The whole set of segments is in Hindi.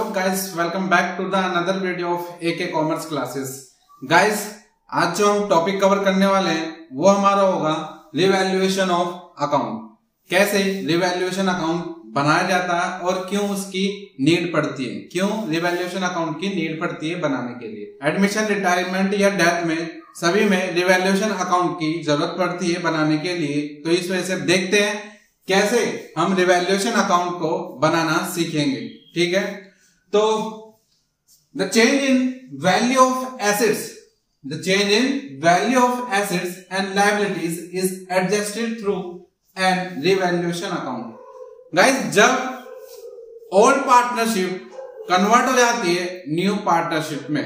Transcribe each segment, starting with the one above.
guys, welcome back to the another video of AK Commerce Classes. Guys, आज जो हम टॉपिक कवर करने वाले हैं वो हमारा होगा रिवैल्यूएशन ऑफ अकाउंट। कैसे रिवैल्यूएशन अकाउंट बनाया जाता है और क्यों उसकी नीड पड़ती है, क्यों रिवैल्यूएशन अकाउंट की नीड पड़ती है बनाने के लिए। एडमिशन, रिटायरमेंट या डेथ में सभी में रिवैल्यूएशन अकाउंट की जरूरत पड़ती है बनाने के लिए। तो इस वजह से देखते हैं कैसे हम रिवैल्यूएशन अकाउंट को बनाना सीखेंगे। ठीक है, तो the change in value of assets, the change in value of assets and liabilities is adjusted through an revaluation account. Guys, जब ओल्ड पार्टनरशिप कन्वर्ट हो जाती है न्यू पार्टनरशिप में,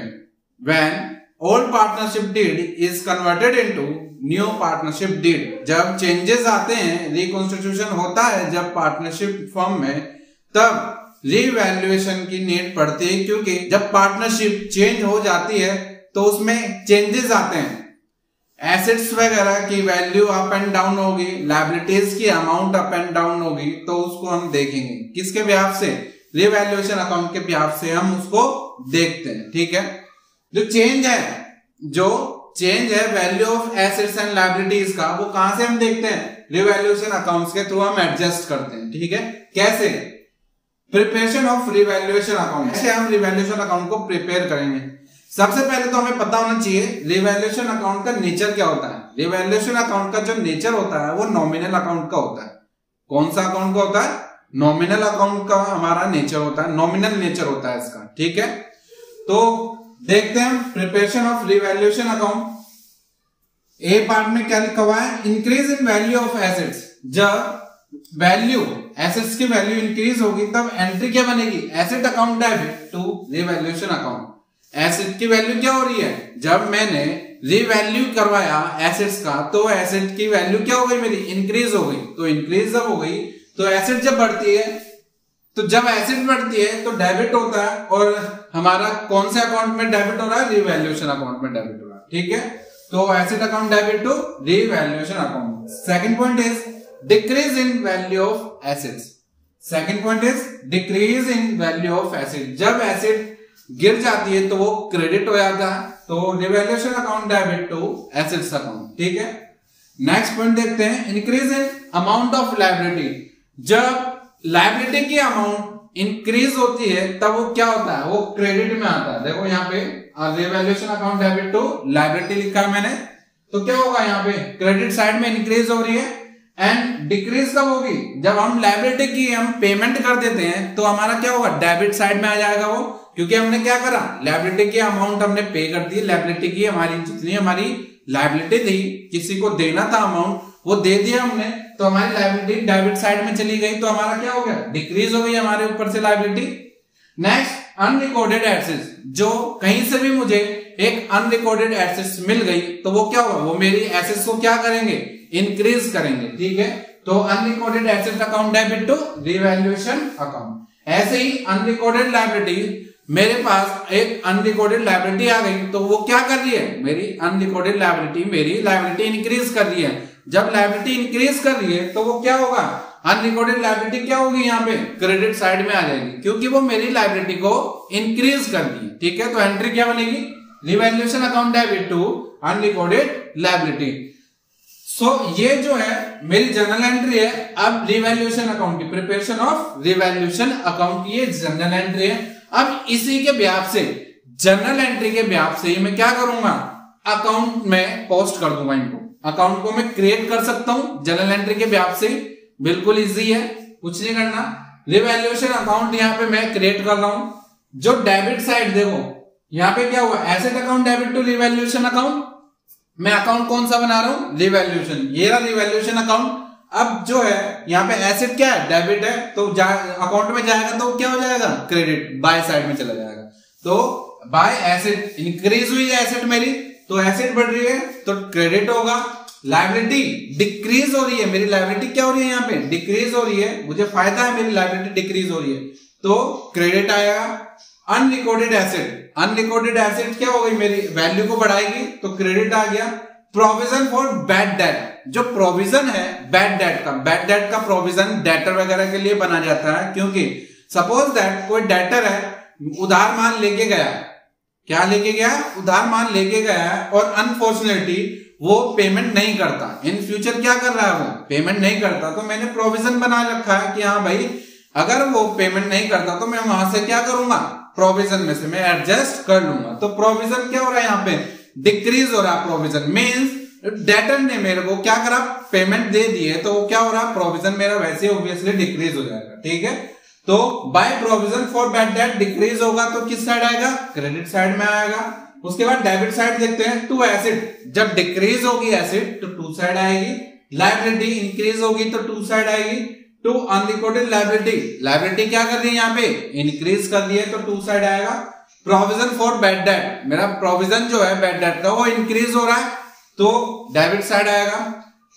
when old partnership deed is converted into new partnership deed, जब चेंजेस आते हैं, रिकॉन्स्टिट्यूशन होता है जब पार्टनरशिप फॉर्म में, तब रिवैल्यूएशन की नीड पड़ती है। क्योंकि जब पार्टनरशिप चेंज हो जाती है तो उसमें चेंजेस आते हैं, एसेट्स वगैरह की वैल्यू अप एंड डाउन होगी, लायबिलिटीज की अमाउंट अप एंड डाउन होगी। तो उसको हम देखेंगे किसके बिहाफ से, रिवैल्यूएशन अकाउंट के बिहाफ से हम उसको देखते हैं। ठीक है, जो चेंज है value of assets and liabilities का, वो कहां से हम देखते हैं, रिवैल्यूएशन अकाउंट्स के थ्रू हम एडजस्ट करते हैं। ठीक है, कैसे, प्रिपरेशन ऑफ रिवैल्यूएशन अकाउंट, ऐसे हम रिवैल्यूएशन अकाउंट को प्रिपेयर करेंगे। सबसे पहले तो हमें पता होना चाहिए रिवैल्यूएशन अकाउंट का नेचर क्या होता है। रिवैल्यूएशन अकाउंट का जो नेचर होता है वो नॉमिनल अकाउंट का होता है। कौन सा अकाउंट का होता है, नॉमिनल अकाउंट का हमारा नेचर होता है, नॉमिनल नेचर होता है इसका। ठीक है, तो देखते हैं preparation of revaluation account. A part में क्या लिखा हुआ है, increase in value of assets. जब वैल्यू एसेट्स की वैल्यू इंक्रीज होगी तब एंट्री क्या बनेगी, asset account debit to revaluation account. Asset की वैल्यू क्या हो रही है, जब मैंने रिवैल्यू करवाया एसेट्स का तो एसेट की वैल्यू क्या हो गई, मेरी इंक्रीज हो गई। तो इंक्रीज जब हो गई तो एसेट जब बढ़ती है, तो जब एसेट बढ़ती है तो डेबिट होता है, और हमारा कौन से अकाउंट में डेबिट हो रहा है, रिवैल्यूएशन अकाउंट में डेबिट हो रहा है। ठीक है, तो asset account debit to revaluation account. Second point is decrease in value of assets. Second point is decrease in value of asset. जब एसेट गिर जाती है तो वो क्रेडिट हो जाता है, तो revaluation account debit to assets account. ठीक है, नेक्स्ट पॉइंट देखते हैं, increase in amount of liability. जब लायबिलिटी की अमाउंट इंक्रीज होती है तब वो क्या होता है, वो क्रेडिट में आता है। देखो यहाँ पे revaluation account debit to liability लिखा है मैंने, तो क्या होगा, यहाँ पे क्रेडिट साइड में इंक्रीज हो रही है। एंड डिक्रीज कब होगी, जब हम लायबिलिटी की हम पेमेंट कर देते हैं तो हमारा क्या होगा, डेबिट साइड में आ जाएगा वो, क्योंकि हमने क्या करा, लायबिलिटी की अमाउंट हमने पे कर दी। लायबिलिटी की हमारी जितनी हमारी लायबिलिटी थी, किसी को देना था अमाउंट, वो दे दिया हमने, तो हमारी लायबिलिटी डेबिट साइड में चली गई, तो हमारा क्या हो गया, डिक्रीज हो गई हमारे ऊपर से लायबिलिटी। Next, unrecorded assets. जो कहीं से भी मुझे एक अनरिकॉर्डेड एसेट्स मिल गई तो वो क्या होगा, वो मेरी एसेट्स को क्या करेंगे, इंक्रीज करेंगे। ठीक है, तो unrecorded asset account debit to revaluation account. ऐसे ही अनरिकॉर्डेड लायबिलिटी, मेरे पास एक अनरिकॉर्डेड लायबिलिटी आ गई तो वो क्या कर रही है, मेरी अनरिकॉर्डेड लायबिलिटी मेरी लायबिलिटी इंक्रीज कर रही है। जब लायबिलिटी इंक्रीज कर रही है तो वो क्या होगा, अनरिकॉर्डेड लायबिलिटी क्या होगी, यहाँ पे क्रेडिट साइड में आ जाएगी, क्योंकि वो मेरी लायबिलिटी को इंक्रीज कर दी है। ठीक है, तो एंट्री क्या बनेगी, revaluation account debit to unrecorded liability. So ये जो है मेरी जनरल एंट्री है। अब रिवैल्यूएशन अकाउंट की प्रिपरेशन ऑफ रिवैल्यूएशन अकाउंट की ये जनरल एंट्री है। अब इसी के ब्याज से, जनरल एंट्री के ब्याज से मैं क्या करूंगा, अकाउंट में पोस्ट कर दूंगा इनको। अकाउंट को मैं क्रिएट कर सकता हूं जनरल एंट्री के ब्याज से, बिल्कुल इजी है, कुछ नहीं करना। रिवैल्यूएशन अकाउंट यहाँ पे मैं क्रिएट कर रहा हूं। जो डेबिट साइड देखो, यहाँ पे क्या हुआ, asset account debit to revaluation account. मैं अकाउंट कौन सा बना रहा हूं, रिवैल्यूएशन, ये रहा रिवैल्यूएशन अकाउंट। अब जो है यहाँ पे एसेट क्या है, डेबिट है, तो अकाउंट में जाएगा तो क्या हो जाएगा, क्रेडिट, बाय साइड में चला जाएगा। तो बाय एसेट इंक्रीज हुई है एसेट मेरी, तो एसेट बढ़ रही है तो क्रेडिट होगा। लायबिलिटी डिक्रीज हो रही है, मेरी लायबिलिटी क्या हो रही है, यहाँ पे डिक्रीज हो रही है, मुझे फायदा है, मेरी लायबिलिटी डिक्रीज हो रही है तो क्रेडिट आएगा। अनरिकॉर्डेड एसेट, अनरिकॉर्डेड एसेट क्या हो गई, मेरी वैल्यू को बढ़ाएगी तो क्रेडिट आ गया। प्रोविजन फॉर बैड डेट, जो प्रोविजन है बैड डेट का प्रोविजन डेटर वगैरह के लिए बना जाता है, क्योंकि सपोज दैट कोई डेटर है उधार माल लेके गया, क्या लेके गया, उधार माल लेके गया और अनफॉर्चुनेटली वो पेमेंट नहीं करता, इन फ्यूचर क्या कर रहा है, वो पेमेंट नहीं करता, तो मैंने प्रोविजन बना रखा है कि हाँ भाई अगर वो पेमेंट नहीं करता तो मैं वहां से क्या करूंगा, प्रोविजन में से मैं एडजस्ट कर लूंगा। तो प्रोविजन क्या हो रहा है, यहाँ पे डिक्रीज हो रहा है। प्रोविजन मींस डेटर ने मेरे को क्या करा, पेमेंट दे दी है, तो क्या हो रहा है, प्रोविजन मेरा वैसे ऑब्वियसली डिक्रीज हो जाएगा। ठीक है, तो by provision for bad debt decrease होगा तो किस साइड आएगा, क्रेडिट साइड में आएगा। उसके बाद डेबिट साइड देखते हैं, टू एसेट, जब डिक्रीज होगी एसेट तो टू साइड आएगी, लायबिलिटी इंक्रीज होगी तो टू साइड आएगी। टू अनरिकॉर्डेड लायबिलिटी, लायबिलिटी क्या कर रही है यहाँ पे, इंक्रीज कर दी है तो टू साइड आएगा। प्रोविजन फॉर बैड डेट, मेरा प्रोविजन जो है बैड डेट का वो इंक्रीज हो रहा है तो डेबिट साइड आएगा।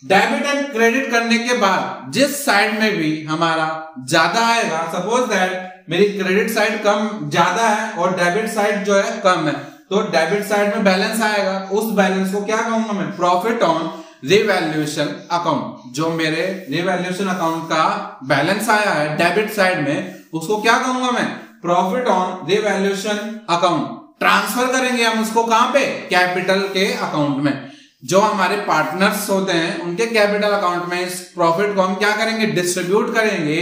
डेबिट एंड क्रेडिट करने के बाद जिस साइड में भी हमारा ज्यादा आएगा, सपोज दैट मेरी क्रेडिट साइड कम ज्यादा है और डेबिट साइड जो है कम है, तो डेबिट साइड में बैलेंस आएगा, उस बैलेंस को क्या कहूंगा मैं, प्रॉफिट ऑन रिवैल्यूएशन अकाउंट। जो मेरे रिवैल्यूएशन अकाउंट का बैलेंस आया है डेबिट साइड में, उसको क्या कहूंगा मैं, profit on revaluation account. Transfer करेंगे हम उसको कहां पे, कैपिटल के अकाउंट में। जो हमारे पार्टनर्स होते हैं उनके कैपिटल अकाउंट में इस प्रॉफिट को हम क्या करेंगे, डिस्ट्रीब्यूट करेंगे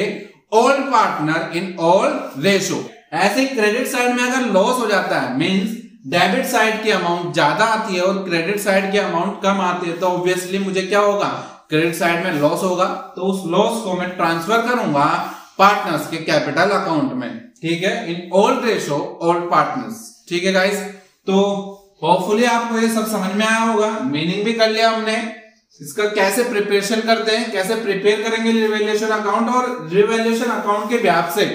all partner in all ratio. ऐसे क्रेडिट साइड में अगर लॉस हो जाता है, मींस डेबिट साइड की अमाउंट ज्यादा आती है और क्रेडिट साइड की अमाउंट कम आती है, तो ऑब्वियसली मुझे क्या होगा, क्रेडिट साइड में लॉस होगा, तो उस लॉस को मैं ट्रांसफर करूंगा पार्टनर्स के कैपिटल अकाउंट में। ठीक है, in all ratio all partners. ठीक है गाइस, तो होपफुली आपको ये सब समझ में आया होगा, मीनिंग भी कर लिया हमने, इसका कैसे प्रिपरेशन करते हैं, कैसे प्रिपेयर करेंगे रिवैल्यूएशन अकाउंट, और रिवैल्यूएशन अकाउंट के ब्याज से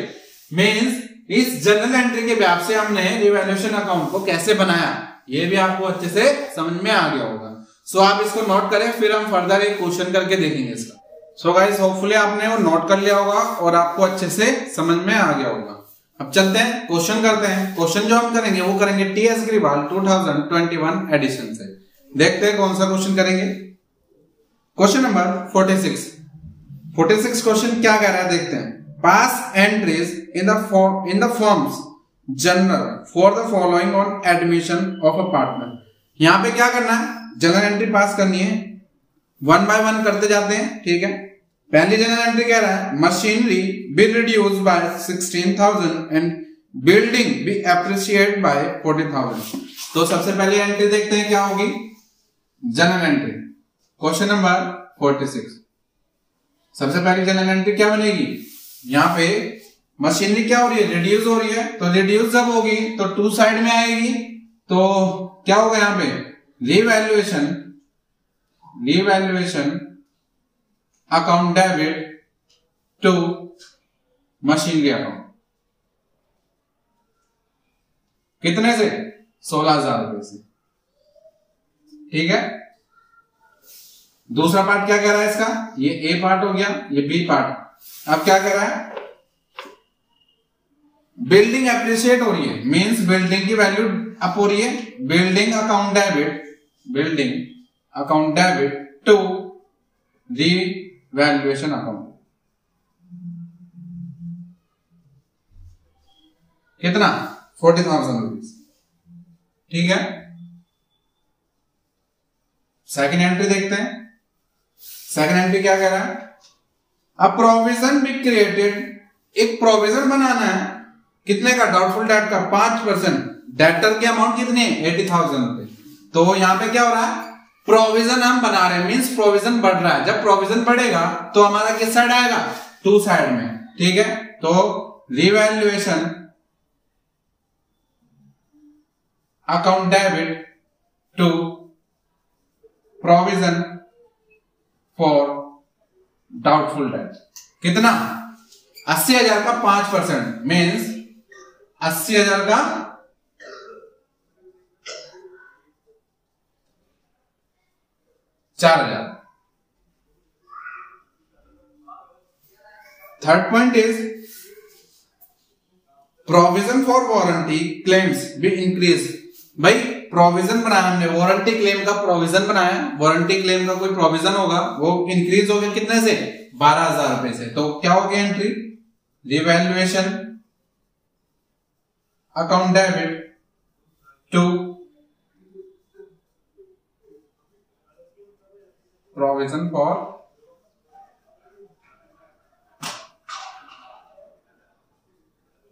मींस इस जनरल एंट्री के ब्याज से हमने रिवैल्यूएशन अकाउंट को कैसे बनाया, ये भी आपको अच्छे से समझ में आ गया होगा। सो आप इसको नोट करें, फिर हम फर्दर एक क्वेश्चन करके देखेंगे इसका। सो गाइस, होपफुली आपने वो नोट कर लिया होगा और आपको अच्छे से समझ में आ गया होगा। अब चलते हैं क्वेश्चन करते हैं। क्वेश्चन जो हम करेंगे वो करेंगे टीएस अग्रवाल 2021 एडिशन से। देखते हैं कौन सा क्वेश्चन करेंगे। क्वेश्चन नंबर 46 क्वेश्चन क्या कह रहा है देखते हैं। Pass entries in the forms general for the following on admission of a partner. यहां पे क्या करना है, जनरल एंट्री पास करनी है, वन बाय वन करते जाते हैं। ठीक है, पहली जनरल एंट्री कह रहा है machinery be reduce by 16,000 and building be appreciate by 40,000। तो सबसे पहली एंट्री देखते हैं क्या होगी, जनरल एंट्री। क्वेश्चन नंबर 46, सबसे पहली जनरल एंट्री क्या बनेगी, यहाँ पे मशीनरी क्या हो रही है, रिड्यूस हो रही है, तो रिड्यूस जब होगी तो टू साइड में आएगी, तो क्या होगा यहाँ पे, revaluation account debit to machinery account. कितने से, 16,000 रुपए से। ठीक है, दूसरा पार्ट क्या कह रहा है इसका, ये ए पार्ट हो गया, ये बी पार्ट। अब क्या कह रहा है, बिल्डिंग एप्रिशिएट हो रही है, मींस बिल्डिंग की वैल्यू अप हो रही है, building account debit to revaluation account. कितना, 40,000 रुपीज। ठीक है, सेकेंड एंट्री देखते हैं। सेकेंड एंट्री क्या कह रहा है, अ प्रोविजन बी क्रिएटेड, एक प्रोविजन बनाना है, कितने का, डाउटफुल डेट का 5%। डेटर की अमाउंट कितनी है, 80,000 रुपए। तो यहां पे क्या हो रहा है, प्रोविजन हम बना रहे हैं, मींस प्रोविजन बढ़ रहा है। जब प्रोविजन बढ़ेगा तो हमारा किस साइड आएगा, टू साइड में। ठीक है, तो revaluation account debit to provision for doubtful debt. कितना, 80,000 का 5%, मीन्स 80,000 का 4,000। Third point is provision for warranty claims be increase. भाई प्रोविजन बनाया हमने, वारंटी क्लेम का प्रोविजन बनाया, वारंटी क्लेम का कोई प्रोविजन होगा वो इंक्रीज हो गया कितने से, 12,000 रुपए से। तो क्या हो गया entry, revaluation account debit to provision for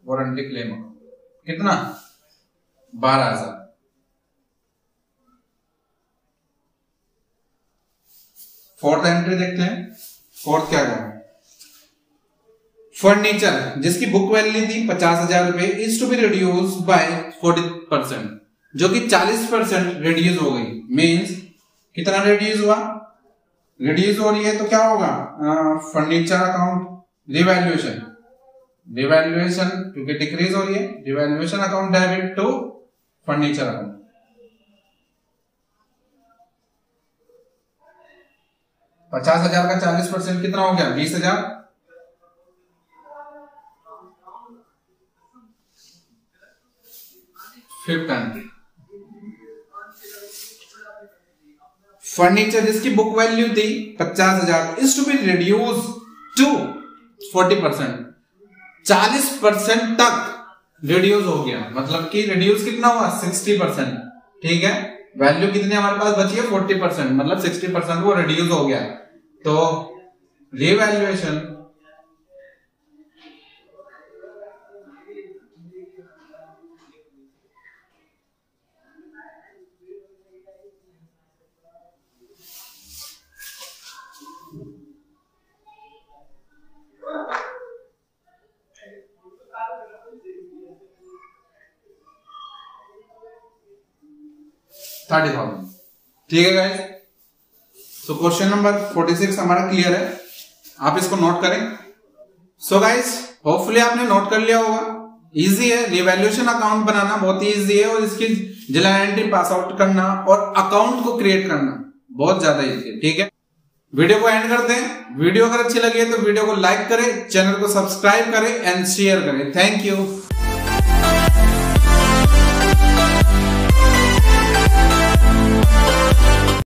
warranty claim. कितना? 12,000। फोर्थ एंट्री देखते हैं। फोर्थ क्या है? फर्नीचर जिसकी बुक वैल्यू थी 50,000 रुपए is to be reduce by 40%, जो कि 40% रिड्यूस हो गई। मींस कितना रिड्यूस हुआ? रिड्यूस हो रही है तो क्या होगा? फर्नीचर अकाउंट रिवैल्यूएशन, रिवैल्यूएशन क्योंकि डिक्रीज हो रही है, revaluation account debit to furniture account. पचास हजार का 40% कितना हो गया? 20,000। फिफ्थ एंट्री फर्नीचर जिसकी बुक वैल्यू थी 50,000 is to be reduce to 40%, 40% तक रिड्यूस हो गया। मतलब कि रिड्यूस कितना हुआ? 60%। ठीक है, वैल्यू कितनी हमारे पास बची है? 40%, मतलब 60% वो रिड्यूस हो गया। तो रिवैल्यूएशन $30,000। ठीक है गाइस, सो क्वेश्चन नंबर 46 हमारा क्लियर है, आप इसको नोट करें। सो गाइस होपफुली आपने नोट कर लिया होगा। इजी है, रिवैल्यूएशन अकाउंट बनाना बहुत ही इजी है, और इसकी जर्नल एंट्री पास आउट करना और अकाउंट को क्रिएट करना बहुत ज्यादा इजी है। ठीक है, वीडियो को एंड करते हैं। वीडियो अगर अच्छी लगी है तो वीडियो को लाइक करें, चैनल को सब्सक्राइब करें एंड शेयर करें। Thank you.